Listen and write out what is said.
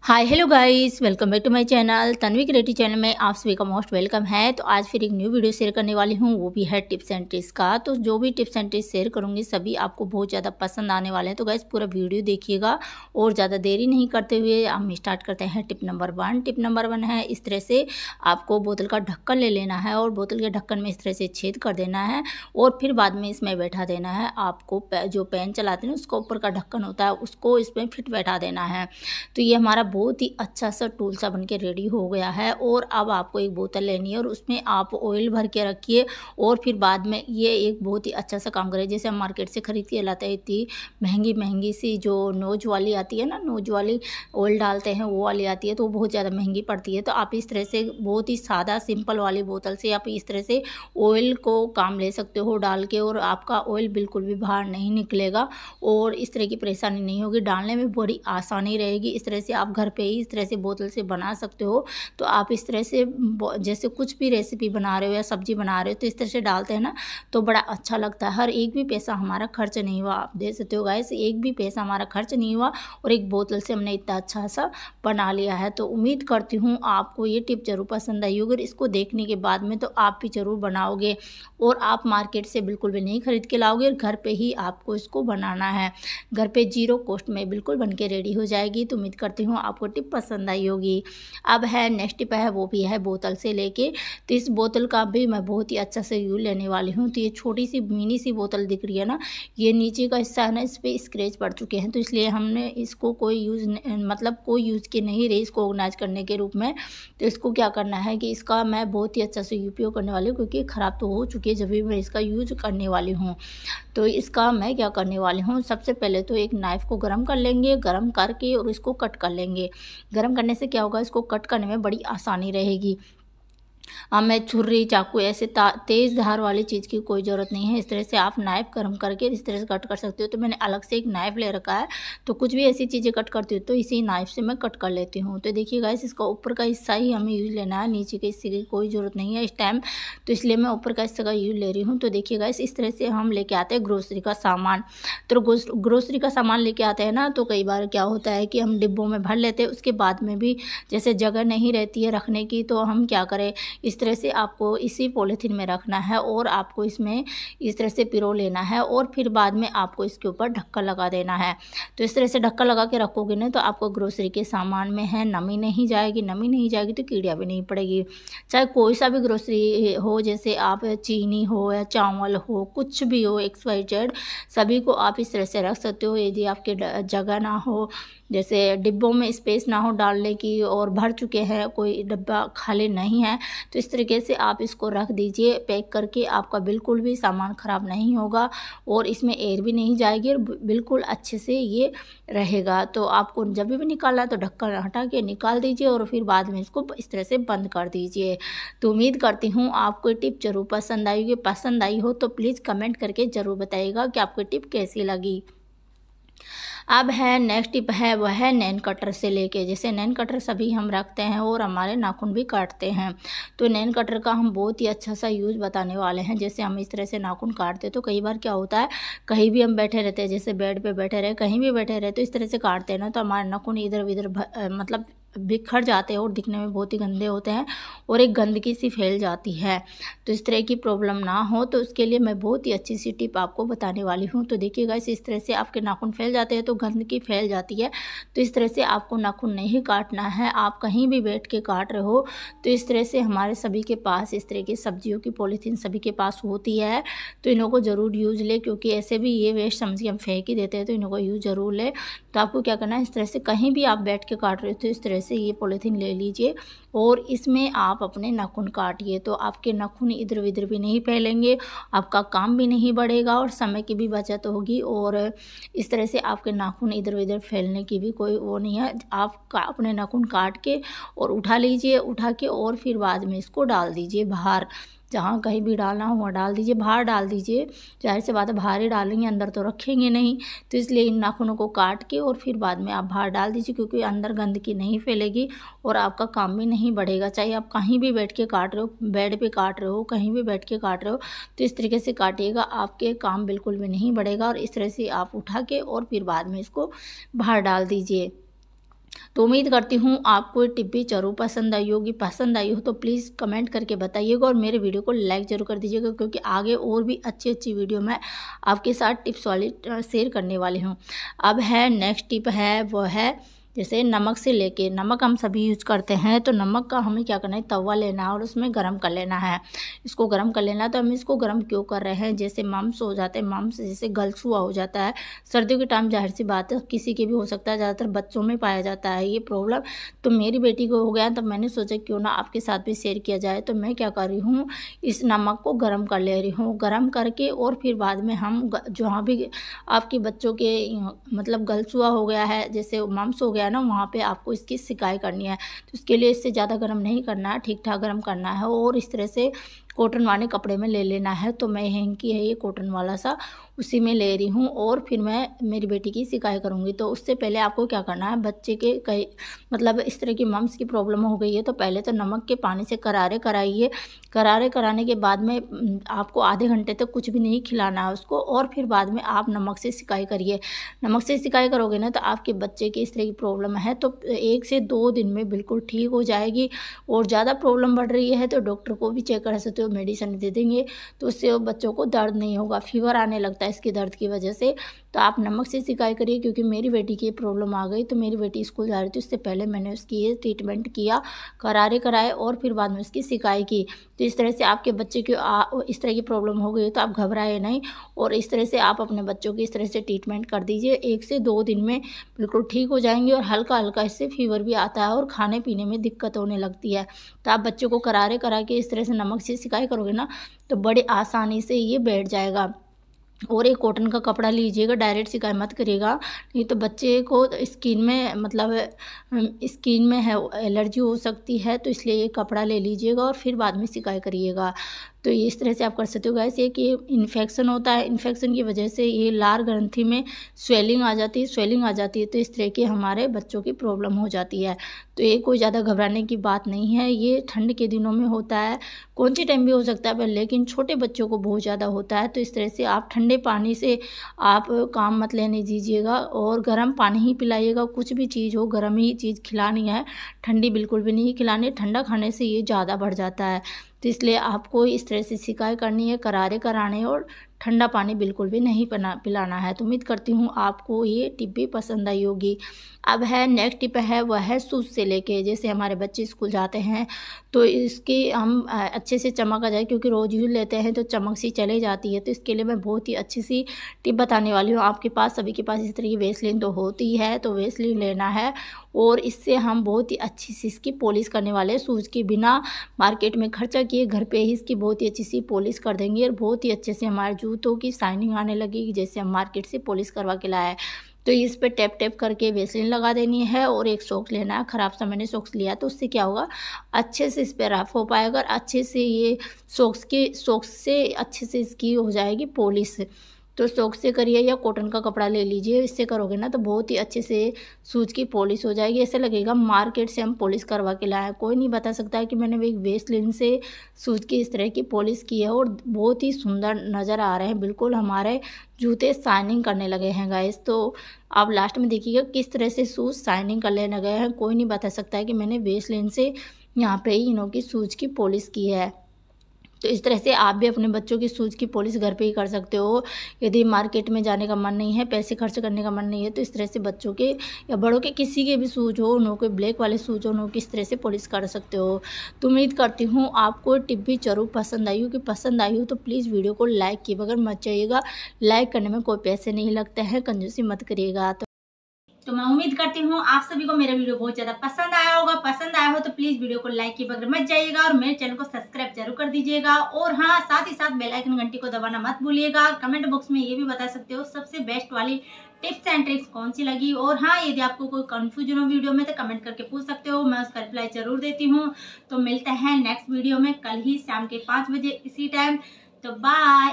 Hi hello guys, welcome back to my channel Tanvi creative channel में आप सभी का मोस्ट वेलकम है। तो आज फिर एक न्यू वीडियो शेयर करने वाली हूँ, वो भी है टिप्स एंड ट्रिक्स का। तो जो भी टिप्स एंड ट्रिक्स शेयर करूँगी सभी आपको बहुत ज़्यादा पसंद आने वाले हैं। तो गाइस पूरा वीडियो देखिएगा और ज़्यादा देरी नहीं करते हुए हम स्टार्ट करते हैं। Tip number 1। टिप नंबर 1 है, इस तरह से आपको बोतल का ढक्कन ले लेना है और बोतल के ढक्कन में इस तरह से छेद कर देना है और फिर बाद में इसमें बैठा देना है। आपको जो पेन चलाते हैं उसका ऊपर का ढक्कन होता है उसको इसमें फिट बैठा देना है। तो ये हमारा बहुत ही अच्छा सा टूल सा बन के रेडी हो गया है। और अब आपको एक बोतल लेनी है और उसमें आप ऑयल भर के रखिए और फिर बाद में ये एक बहुत ही अच्छा सा काम करे। जैसे हम मार्केट से खरीद के लाते हैं, इतनी महंगी महंगी सी जो नोज वाली आती है ना, नोज वाली ऑयल डालते हैं वो वाली आती है, तो वो बहुत ज़्यादा महंगी पड़ती है। तो आप इस तरह से बहुत ही सादा सिंपल वाली बोतल से आप इस तरह से ऑयल को काम ले सकते हो डाल के, और आपका ऑयल बिल्कुल भी बाहर नहीं निकलेगा और इस तरह की परेशानी नहीं होगी। डालने में बड़ी आसानी रहेगी। इस तरह से आप घर पे ही इस तरह से बोतल से बना सकते हो। तो आप इस तरह से जैसे कुछ भी रेसिपी बना रहे हो या सब्जी बना रहे हो तो इस तरह से डालते हैं ना, तो बड़ा अच्छा लगता है। हर एक भी पैसा हमारा खर्च नहीं हुआ। आप देख सकते हो गाइस, एक भी पैसा हमारा खर्च नहीं हुआ और एक बोतल से हमने इतना अच्छा सा बना लिया है। तो उम्मीद करती हूँ आपको ये टिप जरूर पसंद आई होगी। इसको देखने के बाद में तो आप भी जरूर बनाओगे और आप मार्केट से बिल्कुल भी नहीं खरीद के लाओगे और घर पे ही आपको इसको बनाना है। घर पे जीरो कॉस्ट में बिल्कुल बन के रेडी हो जाएगी। तो उम्मीद करती हूँ आपको टिप पसंद आई होगी। अब है नेक्स्ट टिप है, वो भी है बोतल से लेके। तो इस बोतल का भी मैं बहुत ही अच्छा से यूज लेने वाली हूँ। तो ये छोटी सी मिनी सी बोतल दिख रही है ना, ये नीचे का हिस्सा है ना, इस पर स्क्रैच पड़ चुके हैं, तो इसलिए हमने इसको कोई यूज़ मतलब कोई यूज़ के नहीं रही इसको ऑर्गेनाइज करने के रूप में। तो इसको क्या करना है कि इसका मैं बहुत ही अच्छा से उपयोग करने वाली हूँ, क्योंकि ख़राब तो हो चुकी है जब भी मैं इसका यूज करने वाली हूँ। तो इसका मैं क्या करने वाली हूँ, सबसे पहले तो एक नाइफ़ को गर्म कर लेंगे, गर्म करके और इसको कट कर लेंगे। गर्म करने से क्या होगा, इसको कट करने में बड़ी आसानी रहेगी। मैं छुरी चाकू ऐसे तेज़ धार वाली चीज़ की कोई ज़रूरत नहीं है। इस तरह से आप नाइफ़ गर्म करके इस तरह से कट कर सकते हो। तो मैंने अलग से एक नाइफ़ ले रखा है, तो कुछ भी ऐसी चीज़ें कट करती हूँ तो इसी नाइफ़ से मैं कट कर लेती हूँ। तो देखिए गाइस, इसका ऊपर का हिस्सा ही हमें यूज लेना है, नीचे के हिस्से की कोई ज़रूरत नहीं है इस टाइम। तो इसलिए मैं ऊपर का हिस्से का यूज ले रही हूँ। तो देखिए गाइस, इस तरह से हम लेके आते हैं ग्रोसरी का सामान। तो ग्रोसरी का सामान लेके आते हैं ना, तो कई बार क्या होता है कि हम डिब्बों में भर लेते हैं, उसके बाद में भी जैसे जगह नहीं रहती है रखने की, तो हम क्या करें, इस तरह से आपको इसी पॉलीथीन में रखना है और आपको इसमें इस तरह से पिरो लेना है और फिर बाद में आपको इसके ऊपर ढक्कन लगा देना है। तो इस तरह से ढक्कन लगा के रखोगे ना, तो आपको ग्रोसरी के सामान में है नमी नहीं जाएगी। नमी नहीं जाएगी तो कीड़ियाँ भी नहीं पड़ेगी। चाहे कोई सा भी ग्रोसरी हो, जैसे आप चीनी हो या चावल हो, कुछ भी हो, XYZ, सभी को आप इस तरह से रख सकते हो। यदि आपके जगह ना हो, जैसे डिब्बों में स्पेस ना हो डालने की और भर चुके हैं, कोई डब्बा खाली नहीं है, तो इस तरीके से आप इसको रख दीजिए पैक करके। आपका बिल्कुल भी सामान ख़राब नहीं होगा और इसमें एयर भी नहीं जाएगी और बिल्कुल अच्छे से ये रहेगा। तो आपको जब भी निकालना तो ढक्कन हटा के निकाल दीजिए और फिर बाद में इसको इस तरह से बंद कर दीजिए। तो उम्मीद करती हूँ आपको ये टिप ज़रूर पसंद आएगी। पसंद आई हो तो प्लीज़ कमेंट करके ज़रूर बताइएगा कि आपको टिप कैसी लगी। अब है नेक्स्ट टिप है, वह है नैन कटर से लेके। जैसे नैन कटर सभी हम रखते हैं और हमारे नाखून भी काटते हैं, तो नैन कटर का हम बहुत ही अच्छा सा यूज़ बताने वाले हैं। जैसे हम इस तरह से नाखून काटते हैं तो कई बार क्या होता है, कहीं भी हम बैठे रहते हैं, जैसे बेड पे बैठे रहे, कहीं भी बैठे रहे, तो इस तरह से काटते हैं ना, तो हमारे नाखून इधर उधर मतलब बिखर जाते हैं और दिखने में बहुत ही गंदे होते हैं और एक गंदगी सी फैल जाती है। तो इस तरह की प्रॉब्लम ना हो तो उसके लिए मैं बहुत ही अच्छी सी टिप आपको बताने वाली हूँ। तो देखिएगा, इस तरह से आपके नाखून फैल जाते हैं तो गंदगी फैल जाती है। तो इस तरह से आपको नाखून नहीं काटना है। आप कहीं भी बैठ के काट रहे हो तो इस तरह से हमारे सभी के पास इस तरह की सब्जियों की पॉलीथीन सभी के पास होती है, तो इन्हों को ज़रूर यूज़ ले, क्योंकि ऐसे भी ये वेस्ट सब्जी हम फेंक ही देते हैं, तो इन्हों को यूज़ ज़रूर ले। तो आपको क्या करना है, इस तरह से कहीं भी आप बैठ के काट रहे हो तो इस तरह से ये पॉलीथीन ले लीजिए और इसमें आप अपने नाखून काटिए। तो आपके नाखून इधर उधर भी नहीं फैलेंगे, आपका काम भी नहीं बढ़ेगा और समय की भी बचत होगी। और इस तरह से आपके नाखून इधर उधर फैलने की भी कोई वो नहीं है। आप अपने नाखून काट के और उठा लीजिए, उठा के और फिर बाद में इसको डाल दीजिए बाहर। जहाँ कहीं भी डालना हो वहाँ डाल दीजिए, बाहर डाल दीजिए। ज़ाहिर सी बात है, बाहर ही डालेंगे, अंदर तो रखेंगे नहीं। तो इसलिए इन नाखूनों को काट के और फिर बाद में आप बाहर डाल दीजिए, क्योंकि अंदर गंदगी नहीं फैलेगी और आपका काम भी नहीं बढ़ेगा। चाहे आप कहीं भी बैठ के काट रहे हो, बेड पे काट रहे हो, कहीं भी बैठ के काट रहे हो, तो इस तरीके से काटिएगा, आपके काम बिल्कुल भी नहीं बढ़ेगा। और इस तरह से आप उठा के और फिर बाद में इसको बाहर डाल दीजिए। तो उम्मीद करती हूँ आपको ये टिप भी ज़रूर पसंद आई होगी। पसंद आई हो तो प्लीज़ कमेंट करके बताइएगा और मेरे वीडियो को लाइक ज़रूर कर दीजिएगा, क्योंकि आगे और भी अच्छी अच्छी वीडियो मैं आपके साथ टिप्स वाली शेयर करने वाली हूँ। अब है नेक्स्ट टिप है, वो है जैसे नमक से लेके, नमक हम सभी यूज करते हैं, तो नमक का हमें क्या करना है, तवा लेना है और उसमें गरम कर लेना है। इसको गरम कर लेना है। तो हम इसको गरम क्यों कर रहे हैं, जैसे मम्स हो जाते हैं, मम्स जैसे गलसुआ हो जाता है सर्दियों के टाइम, जाहिर सी बात है किसी के भी हो सकता है, ज़्यादातर बच्चों में पाया जाता है ये प्रॉब्लम। तो मेरी बेटी को हो गया, तब मैंने सोचा क्यों ना आपके साथ भी शेयर किया जाए। तो मैं क्या कर रही हूँ, इस नमक को गर्म कर ले रही हूँ। गर्म करके और फिर बाद में हम जहाँ भी आपके बच्चों के मतलब गलसुआ हो गया है, जैसे मम्स हो गया ना, वहाँ पे आपको इसकी सिकाई करनी है। तो इसके लिए इससे ज़्यादा गर्म नहीं करना है, ठीक ठाक गर्म करना है और इस तरह से कॉटन वाले कपड़े में ले लेना है। तो मैं हैंकी है ये कॉटन वाला सा, उसी में ले रही हूँ और फिर मैं मेरी बेटी की सिकाई करूँगी। तो उससे पहले आपको क्या करना है, बच्चे के कई मतलब इस तरह की मम्स की प्रॉब्लम हो गई है, तो पहले तो नमक के पानी से करारे कराइए। करारे कराने के बाद में आपको आधे घंटे तक कुछ भी नहीं खिलाना है उसको, और फिर बाद में आप नमक से सिकाई करिए। नमक से सिकाई करोगे ना तो आपके बच्चे की इस तरह की प्रॉब्लम है तो 1 से 2 दिन में बिल्कुल ठीक हो जाएगी। और ज़्यादा प्रॉब्लम बढ़ रही है तो डॉक्टर को भी चेक करा सकते हो, मेडिसिन दे देंगे, तो उससे बच्चों को दर्द नहीं होगा। फीवर आने लगता है इसके दर्द की वजह से। तो आप नमक से सिकाई करिए, क्योंकि मेरी बेटी की प्रॉब्लम आ गई। तो मेरी बेटी स्कूल जा रही थी, उससे पहले मैंने उसकी ये ट्रीटमेंट किया, करारे कराए और फिर बाद में उसकी सिकाई की। तो इस तरह से आपके बच्चे की इस तरह की प्रॉब्लम हो गई तो आप घबराए नहीं, और इस तरह से आप अपने बच्चों की इस तरह से ट्रीटमेंट कर दीजिए। 1 से 2 दिन में बिल्कुल ठीक हो जाएंगे। और हल्का हल्का इससे फीवर भी आता है और खाने पीने में दिक्कत होने लगती है। तो आप बच्चों को करारे करा के इस तरह से नमक से सिकाई करोगे ना, तो बड़ी आसानी से ये बैठ जाएगा। और एक कॉटन का कपड़ा लीजिएगा, डायरेक्ट सिकाई मत करिएगा, नहीं तो बच्चे को स्किन में मतलब स्किन में है एलर्जी हो सकती है। तो इसलिए ये कपड़ा ले लीजिएगा और फिर बाद में सिकाई करिएगा। तो इस तरह से आप कर सकते हो गाइस। ये कि इन्फेक्शन होता है, इन्फेक्शन की वजह से ये लार ग्रंथि में स्वेलिंग आ जाती है, तो इस तरह की हमारे बच्चों की प्रॉब्लम हो जाती है। तो ये कोई ज़्यादा घबराने की बात नहीं है, ये ठंड के दिनों में होता है, कौन सी टाइम भी हो सकता है पर लेकिन छोटे बच्चों को बहुत ज़्यादा होता है। तो इस तरह से आप ठंडे पानी से आप काम मत लेने दीजिएगा और गर्म पानी ही पिलाइएगा। कुछ भी चीज़ हो गर्म ही चीज़ खिलानी है, ठंडी बिल्कुल भी नहीं खिलानी। ठंडा खाने से ये ज़्यादा बढ़ जाता है। तो इसलिए आपको इस तरह से सिकाई करनी है, करारे कराने, और ठंडा पानी बिल्कुल भी नहीं पिलाना है। तो उम्मीद करती हूँ आपको ये टिप भी पसंद आई होगी। अब है नेक्स्ट टिप है, वह है शूज़ से लेके, जैसे हमारे बच्चे स्कूल जाते हैं तो इसकी हम अच्छे से चमक आ जाए, क्योंकि रोज़ यूज लेते हैं तो चमक सी चले जाती है। तो इसके लिए मैं बहुत ही अच्छी सी टिप बताने वाली हूँ। आपके पास सभी के पास इस तरह की वेसलिन तो होती है, तो वेसलिन लेना है और इससे हम बहुत ही अच्छी सी इसकी पॉलिश करने वाले हैं। शूज़ की बिना मार्केट में खर्चा किए घर पे ही इसकी बहुत ही अच्छी सी पॉलिश कर देंगे और बहुत ही अच्छे से हमारे जूतों की शाइनिंग आने लगेगी, जैसे हम मार्केट से पॉलिश करवा के लाया है। तो इस पे टैप टैप करके वेसलिन लगा देनी है और एक सॉक्स लेना है। ख़राब सा मैंने सॉक्स लिया, तो उससे क्या होगा, अच्छे से इस पर रफ हो पाएगा और अच्छे से ये सॉक्स से अच्छे से इसकी हो जाएगी पॉलिश। तो सॉक्स से करिए या कॉटन का कपड़ा ले लीजिए, इससे करोगे ना तो बहुत ही अच्छे से शूज़ की पॉलिश हो जाएगी। ऐसा लगेगा मार्केट से हम पॉलिश करवा के लाए हैं। कोई नहीं बता सकता है कि मैंने एक वेसलिन से शूज़ की इस तरह की पॉलिश की है, और बहुत ही सुंदर नज़र आ रहे हैं, बिल्कुल हमारे जूते शाइनिंग करने लगे हैं गाइस। तो आप लास्ट में देखिएगा किस तरह से शूज़ शाइनिंग करने लगे हैं। कोई नहीं बता सकता है कि मैंने वेसलिन से यहाँ पे ही इनों की शूज़ की पॉलिश की है। तो इस तरह से आप भी अपने बच्चों की शूज़ की पॉलिश घर पे ही कर सकते हो। यदि मार्केट में जाने का मन नहीं है, पैसे खर्च करने का मन नहीं है, तो इस तरह से बच्चों के या बड़ों के किसी के भी शूज़ हो, उन्हों के ब्लैक वाले शूज़ हो, उन्हों किस तरह से पॉलिश कर सकते हो। तो उम्मीद करती हूँ आपको टिप भी ज़रूर पसंद आई हो। कि पसंद आई हो तो प्लीज़ वीडियो को लाइक किए बगैर मत जाइएगा। लाइक करने में कोई पैसे नहीं लगते हैं, कंजूसी मत करिएगा। तो मैं उम्मीद करती हूँ आप सभी को मेरा वीडियो बहुत ज़्यादा पसंद आया होगा। पसंद आया हो तो प्लीज़ वीडियो को लाइक किए बगैर मत जाइएगा और मेरे चैनल को सब्सक्राइब जरूर कर दीजिएगा। और हाँ, साथ ही साथ बेल आइकन घंटी को दबाना मत भूलिएगा। कमेंट बॉक्स में ये भी बता सकते हो सबसे बेस्ट वाली टिप्स एंड ट्रिक्स कौन सी लगी। और हाँ, यदि आपको कोई कंफ्यूजन हो वीडियो में तो कमेंट करके पूछ सकते हो, मैं उसका रिप्लाई जरूर देती हूँ। तो मिलते हैं नेक्स्ट वीडियो में कल ही शाम के 5 बजे इसी टाइम। तो बाय।